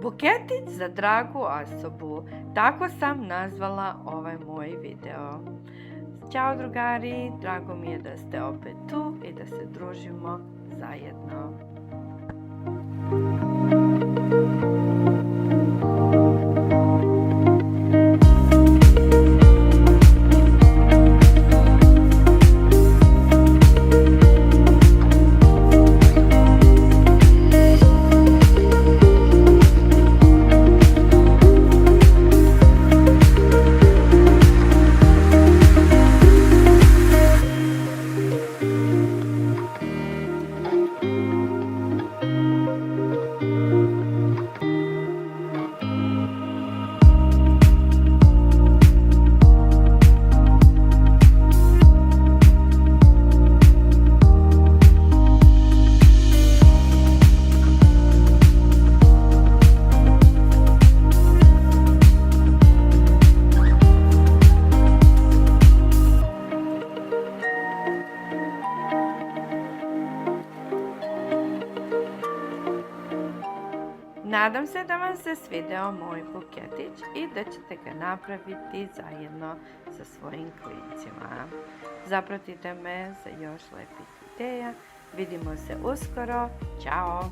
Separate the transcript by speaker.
Speaker 1: Buketić za dragu osobu. Tako sam nazvala ovaj moj video. Ćao drugari, drago mi je da ste opet tu i da se družimo zajedno. Nadam se da vam se svideo moj buketić i da ćete ga napraviti zajedno sa svojim klincima. Zapratite me za još lepih ideja. Vidimo se uskoro. Ćao!